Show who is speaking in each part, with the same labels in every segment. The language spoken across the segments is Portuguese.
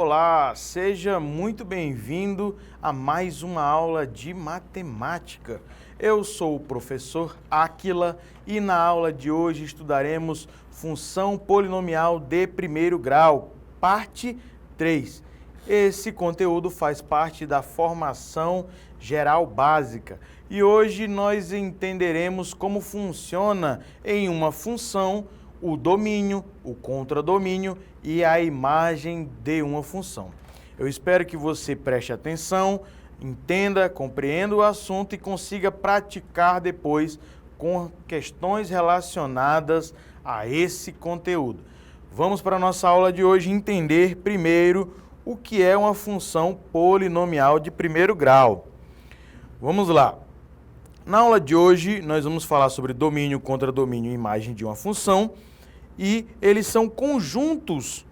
Speaker 1: Olá, seja muito bem-vindo a mais uma aula de matemática. Eu sou o professor Áquila e na aula de hoje estudaremos função polinomial de primeiro grau, parte 3. Esse conteúdo faz parte da formação geral básica e hoje nós entenderemos como funciona em uma função o domínio, o contradomínio e a imagem de uma função. Eu espero que você preste atenção, entenda, compreenda o assunto e consiga praticar depois com questões relacionadas a esse conteúdo. Vamos para a nossa aula de hoje entender primeiro o que é uma função polinomial de primeiro grau. Vamos lá. Na aula de hoje, nós vamos falar sobre domínio, contradomínio e imagem de uma função, e eles são conjuntos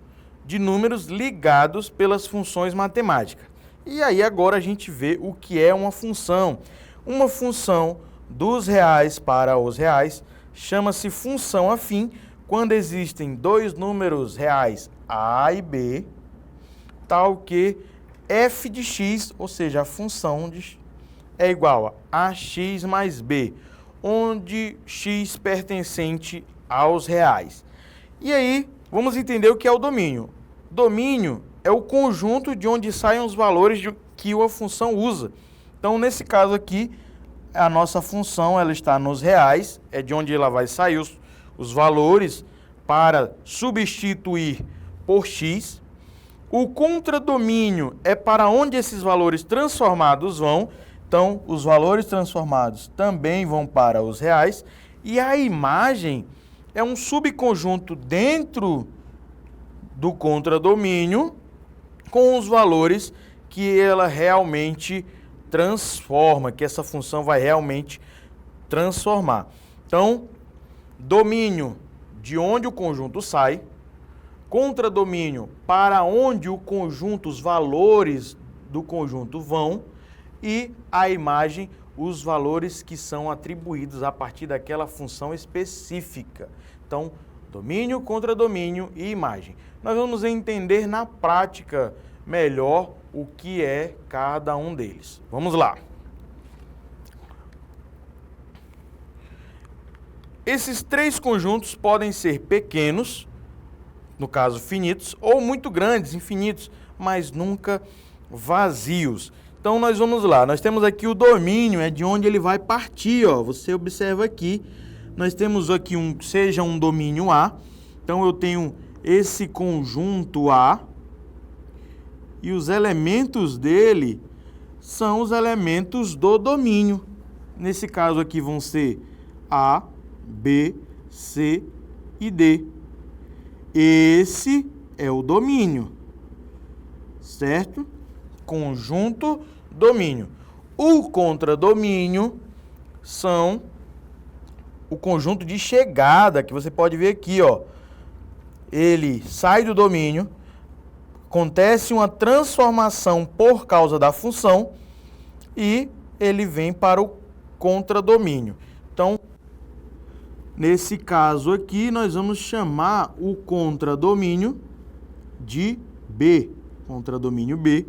Speaker 1: de números ligados pelas funções matemáticas. E aí agora a gente vê o que é uma função. Uma função dos reais para os reais chama-se função afim quando existem dois números reais a e b, tal que f de x, ou seja, a função de é igual a ax mais b, onde x pertencente aos reais. E aí, vamos entender o que é o domínio. Domínio é o conjunto de onde saem os valores que a função usa. Então, nesse caso aqui, a nossa função ela está nos reais, é de onde ela vai sair os valores para substituir por x. O contradomínio é para onde esses valores transformados vão. Então, os valores transformados também vão para os reais. E a imagem é um subconjunto dentro do contradomínio com os valores que ela realmente transforma, que essa função vai realmente transformar. Então, domínio de onde o conjunto sai, contradomínio para onde o conjunto, os valores do conjunto vão, e a imagem, os valores que são atribuídos a partir daquela função específica. Então, domínio, contradomínio e imagem. Nós vamos entender na prática melhor o que é cada um deles. Vamos lá. Esses três conjuntos podem ser pequenos, no caso finitos, ou muito grandes, infinitos, mas nunca vazios. Então, nós vamos lá. Nós temos aqui o domínio, é de onde ele vai partir, ó. Você observa aqui. Nós temos aqui seja um domínio A. Então, eu tenho esse conjunto A. E os elementos dele são os elementos do domínio. Nesse caso aqui vão ser A, B, C e D. Esse é o domínio, certo? Conjunto, domínio. O contradomínio são o conjunto de chegada, que você pode ver aqui, ó. Ele sai do domínio, acontece uma transformação por causa da função e ele vem para o contradomínio. Então, nesse caso aqui, nós vamos chamar o contradomínio de B, contradomínio B.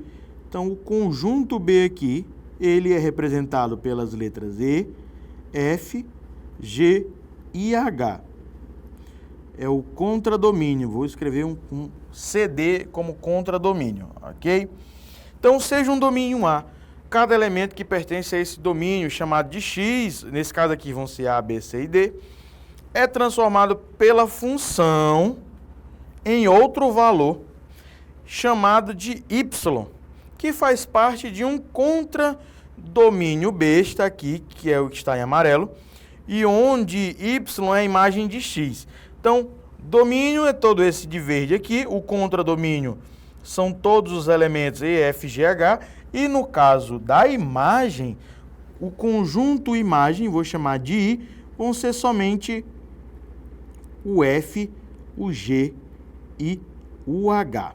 Speaker 1: Então, o conjunto B aqui, ele é representado pelas letras E, F, G e H. É o contradomínio. Vou escrever um CD como contradomínio, ok? Então, seja um domínio A. Cada elemento que pertence a esse domínio, chamado de X, nesse caso aqui vão ser A, B, C e D, é transformado pela função em outro valor, chamado de Y, que faz parte de um contradomínio B, está aqui, que é o que está em amarelo, e onde Y é a imagem de X. Então, domínio é todo esse de verde aqui, o contradomínio são todos os elementos E, F, G, H, e no caso da imagem, o conjunto imagem, vou chamar de I, vão ser somente o F, o G e o H.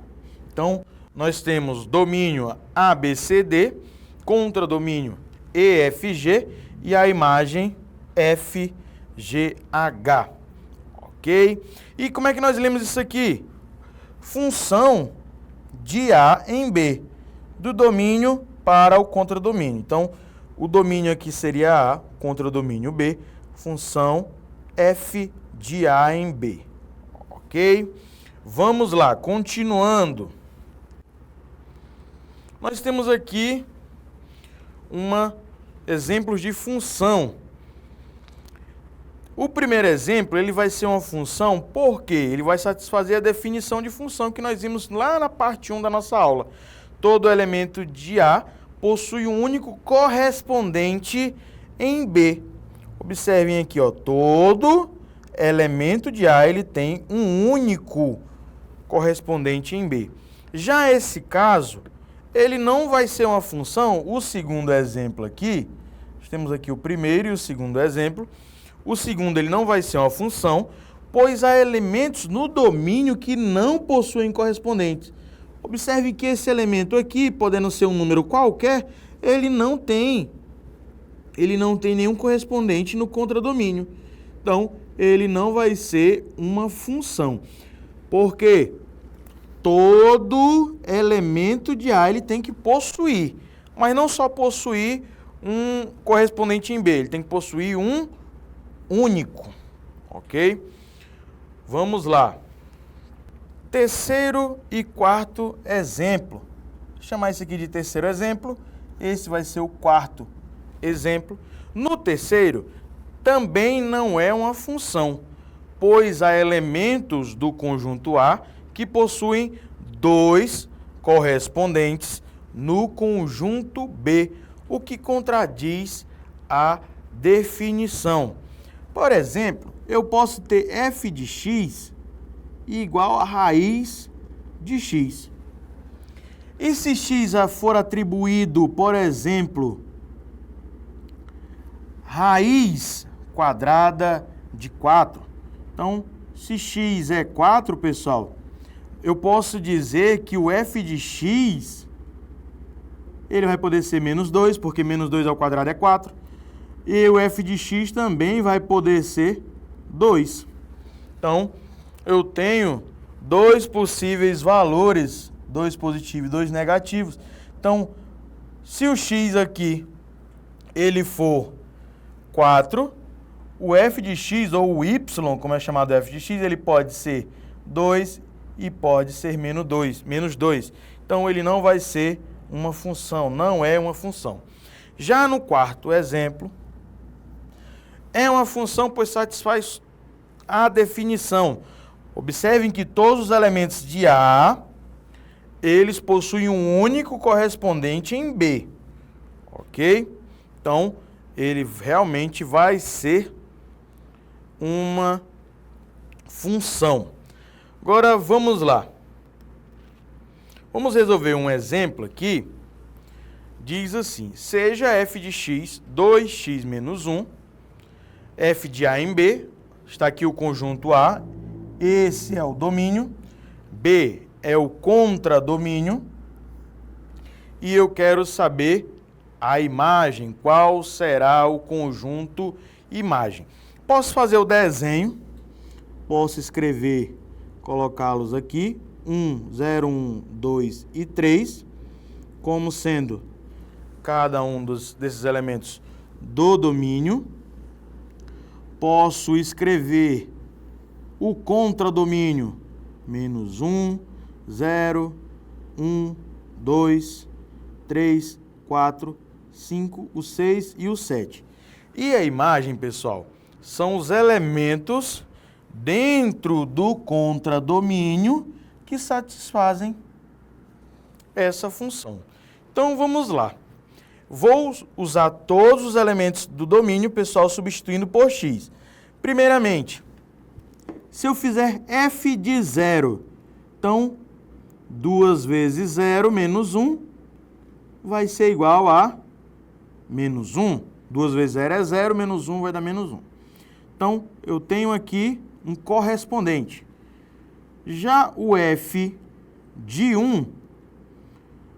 Speaker 1: Então, nós temos domínio A, B, C, D, contradomínio E, F, G e a imagem F, G, H. Ok? E como é que nós lemos isso aqui? Função de A em B, do domínio para o contradomínio. Então, o domínio aqui seria A, contradomínio B, função f de A em B. Ok? Vamos lá, continuando. Nós temos aqui exemplos de função. O primeiro exemplo, ele vai ser uma função porque ele vai satisfazer a definição de função que nós vimos lá na parte 1 da nossa aula. Todo elemento de A possui um único correspondente em B. Observem aqui, ó, todo elemento de A ele tem um único correspondente em B. Já esse caso, ele não vai ser uma função. O segundo exemplo aqui, temos aqui o primeiro e o segundo exemplo. O segundo ele não vai ser uma função, pois há elementos no domínio que não possuem correspondentes. Observe que esse elemento aqui, podendo ser um número qualquer, ele não tem nenhum correspondente no contradomínio. Então, ele não vai ser uma função. Porque todo elemento de A ele tem que possuir, mas não só possuir um correspondente em B, ele tem que possuir um único, ok? Vamos lá. Terceiro e quarto exemplo. Vou chamar esse aqui de terceiro exemplo, esse vai ser o quarto exemplo. No terceiro, também não é uma função, pois há elementos do conjunto A que possuem dois correspondentes no conjunto B, o que contradiz a definição. Por exemplo, eu posso ter f de x igual a raiz de x. E se x for atribuído, por exemplo, raiz quadrada de 4. Então, se x é 4, pessoal, eu posso dizer que o f de x, ele vai poder ser menos 2, porque menos 2 ao quadrado é 4. E o f de x também vai poder ser 2. Então, eu tenho dois possíveis valores, dois positivos e dois negativos. Então, se o x aqui, ele for 4, o f de x, ou o y, como é chamado f de x, ele pode ser 2 e pode ser menos 2. Então, ele não vai ser uma função, não é uma função. Já no quarto exemplo, é uma função, pois satisfaz a definição. Observem que todos os elementos de A, eles possuem um único correspondente em B, ok? Então, ele realmente vai ser uma função. Agora, vamos lá. Vamos resolver um exemplo aqui. Diz assim, seja f de x 2x menos 1, f de A em B, está aqui o conjunto A, esse é o domínio, B é o contradomínio, e eu quero saber a imagem, qual será o conjunto imagem. Posso fazer o desenho, posso escrever, colocá-los aqui, 1, 0, 1, 2 e 3, como sendo cada um desses elementos do domínio. Posso escrever o contradomínio, menos 1, 0, 1, 2, 3, 4, 5, o 6 e o 7. E a imagem, pessoal, são os elementos dentro do contradomínio que satisfazem essa função. Então, vamos lá. Vou usar todos os elementos do domínio, pessoal, substituindo por x. Primeiramente, se eu fizer f de 0, então, 2 vezes 0 menos 1 vai ser igual a menos 1. 2 vezes 0 é 0, menos 1 vai dar menos 1. Então, eu tenho aqui um correspondente. Já o f de 1,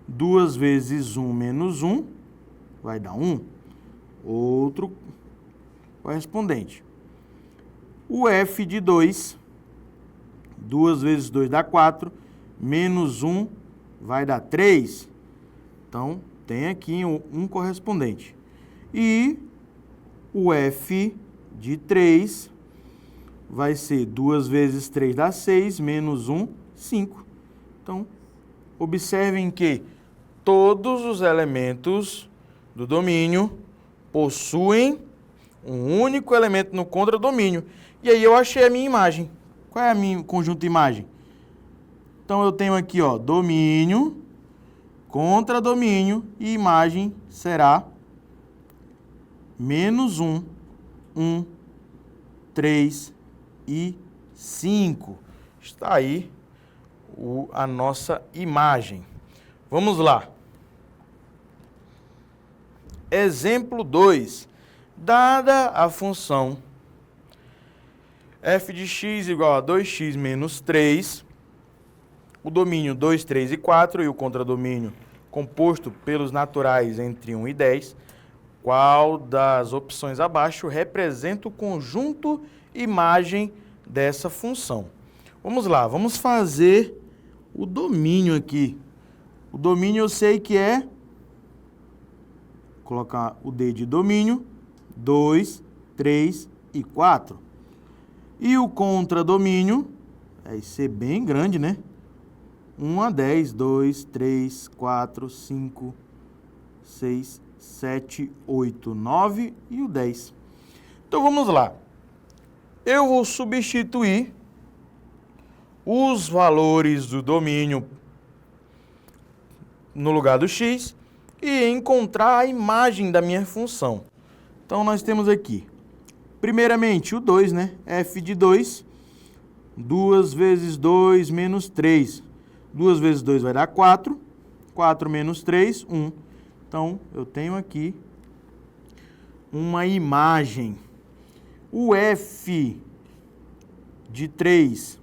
Speaker 1: 2 vezes 1 menos 1 vai dar 1. Outro correspondente. O f de 2, 2 vezes 2 dá 4, menos 1 vai dar 3. Então, tem aqui um correspondente. E o f de 3 vai ser 2 vezes 3 dá 6, menos 1, 5. Então, observem que todos os elementos do domínio possuem um único elemento no contradomínio. E aí eu achei a minha imagem. Qual é a minha conjunto de imagem? Então, eu tenho aqui, ó, domínio, contradomínio, e imagem será menos 1, 1, 3 e 5. Está aí a nossa imagem. Vamos lá. Exemplo 2. Dada a função f de x igual a 2x menos 3, o domínio 2, 3 e 4 e o contradomínio composto pelos naturais entre 1 e 10, qual das opções abaixo representa o conjunto imagem dessa função? Vamos lá, vamos fazer o domínio aqui. O domínio eu sei que é, vou colocar o D de domínio, 2, 3 e 4. E o contradomínio vai ser bem grande, né? 1 a 10, 2, 3, 4, 5, 6, 7, 8, 9 e o 10. Então, vamos lá. Eu vou substituir os valores do domínio no lugar do x e encontrar a imagem da minha função. Então, nós temos aqui, primeiramente, o 2, né? F de 2, 2 vezes 2 menos 3. 2 vezes 2 vai dar 4. 4 menos 3, 1. Então, eu tenho aqui uma imagem. O f de 3,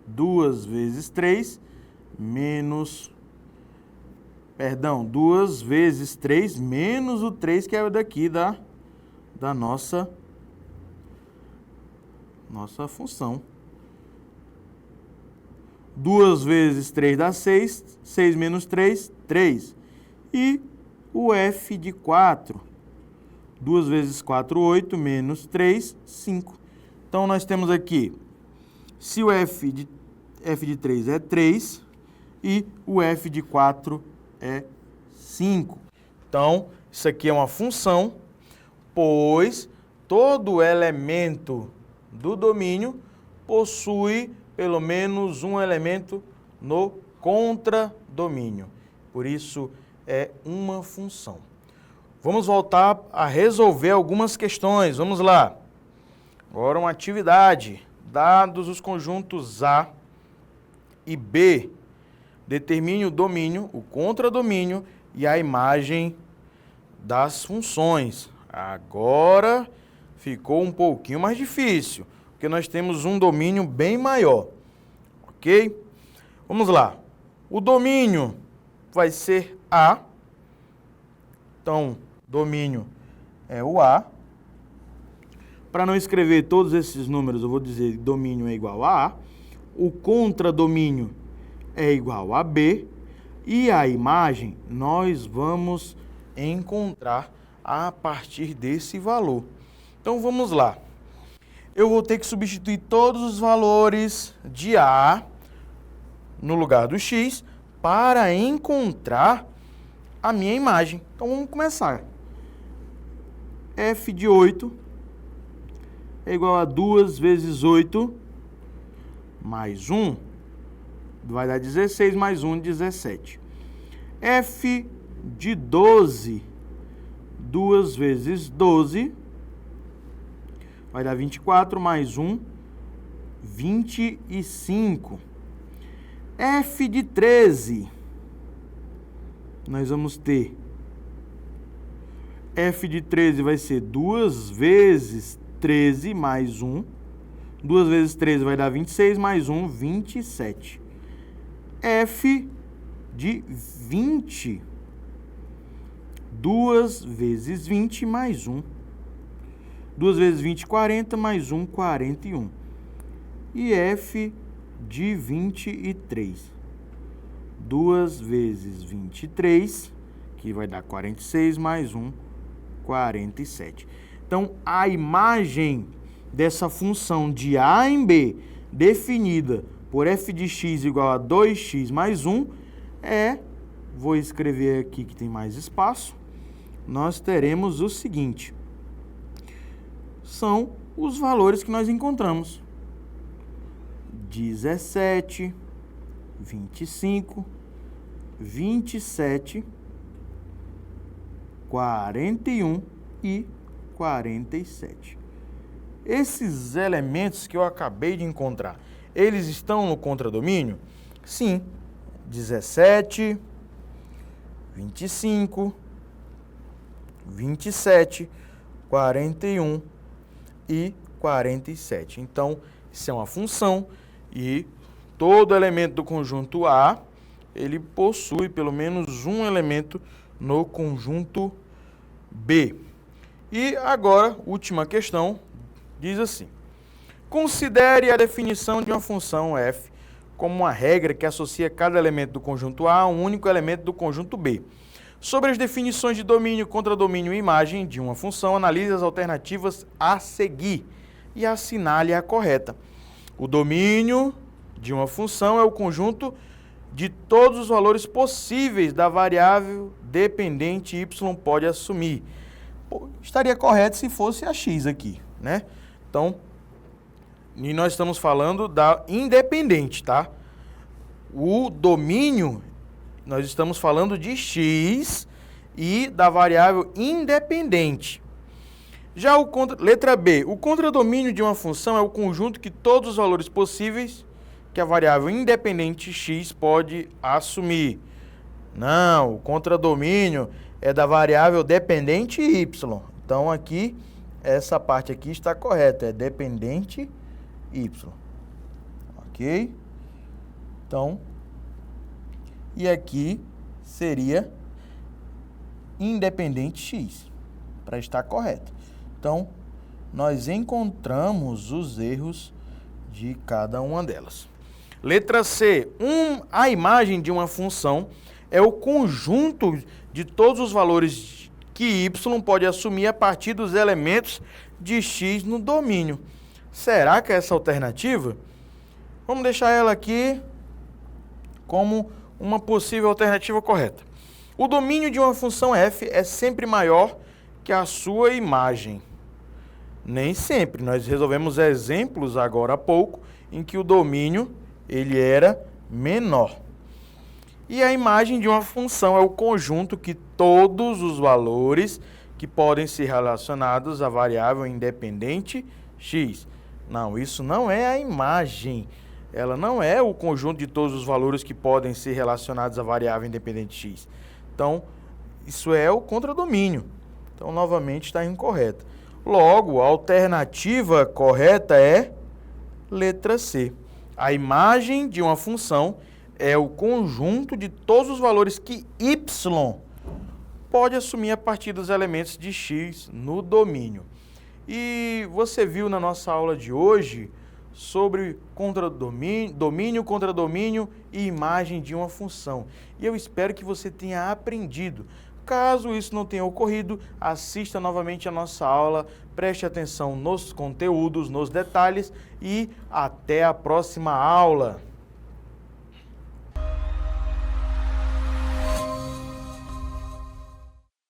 Speaker 1: 2 vezes 3, menos... Perdão, 2 vezes 3, menos o 3, que é o daqui da nossa função. 2 vezes 3 dá 6, 6 menos 3, 3. E o f de 4, 2 vezes 4, 8, menos 3, 5. Então, nós temos aqui, se o f de 3 é 3 e o f de 4 é 5. Então, isso aqui é uma função, pois todo elemento do domínio possui pelo menos um elemento no contradomínio. Por isso, é uma função. Vamos voltar a resolver algumas questões. Vamos lá. Agora uma atividade. Dados os conjuntos A e B, determine o domínio, o contradomínio e a imagem das funções. Agora ficou um pouquinho mais difícil, porque nós temos um domínio bem maior, ok? Vamos lá. O domínio vai ser A. Então, domínio é o A. Para não escrever todos esses números, eu vou dizer que domínio é igual a A. O contradomínio é igual a B. E a imagem nós vamos encontrar a partir desse valor. Então, vamos lá. Eu vou ter que substituir todos os valores de A no lugar do x para encontrar a minha imagem. Então, vamos começar. F de 8 é igual a 2 vezes 8 mais 1. Vai dar 16 mais 1, 17. F de 12, 2 vezes 12, vai dar 24 mais 1, 25. F de 13, nós vamos ter, F de 13 vai ser 2 vezes 13 mais 1. 2 vezes 13 vai dar 26 mais 1, 27. F de 20, 2 vezes 20 mais 1. 2 vezes 20, 40, mais 1, 41. E F de 23. 2 vezes 23, que vai dar 46, mais 1, 47. Então, a imagem dessa função de A em B, definida por f de x igual a 2x mais 1, vou escrever aqui que tem mais espaço, nós teremos o seguinte, são os valores que nós encontramos, 17, 25, 27, 41 e 47. Esses elementos que eu acabei de encontrar, eles estão no contradomínio? Sim, 17, 25, 27, 41 e 47. Então, isso é uma função e todo elemento do conjunto A, ele possui pelo menos um elemento no conjunto B. E agora, última questão, diz assim: considere a definição de uma função f como uma regra que associa cada elemento do conjunto A a um único elemento do conjunto B. Sobre as definições de domínio, contradomínio e imagem de uma função, analise as alternativas a seguir e assinale a correta. O domínio de uma função é o conjunto de todos os valores possíveis da variável dependente y pode assumir. Estaria correto se fosse a x aqui, né? Então, e nós estamos falando da independente, tá? O domínio, nós estamos falando de x e da variável independente. Já letra B, o contradomínio de uma função é o conjunto que todos os valores possíveis que a variável independente x pode assumir. Não, o contradomínio é da variável dependente y. Então, aqui, essa parte aqui está correta, é dependente y. Ok? Então, e aqui seria independente x, para estar correto. Então, nós encontramos os erros de cada uma delas. Letra C. A imagem de uma função é o conjunto de todos os valores que y pode assumir a partir dos elementos de x no domínio. Será que é essa alternativa? Vamos deixar ela aqui como uma possível alternativa correta. O domínio de uma função f é sempre maior que a sua imagem. Nem sempre. Nós resolvemos exemplos agora há pouco em que o domínio ele era menor. E a imagem de uma função é o conjunto que todos os valores que podem ser relacionados à variável independente x. Não, isso não é a imagem. Ela não é o conjunto de todos os valores que podem ser relacionados à variável independente x. Então, isso é o contradomínio. Então, novamente, está incorreta. Logo, a alternativa correta é letra C. A imagem de uma função é o conjunto de todos os valores que y pode assumir a partir dos elementos de x no domínio. E você viu na nossa aula de hoje sobre domínio, contradomínio e imagem de uma função. E eu espero que você tenha aprendido. Caso isso não tenha ocorrido, assista novamente a nossa aula, preste atenção nos conteúdos, nos detalhes e até a próxima aula.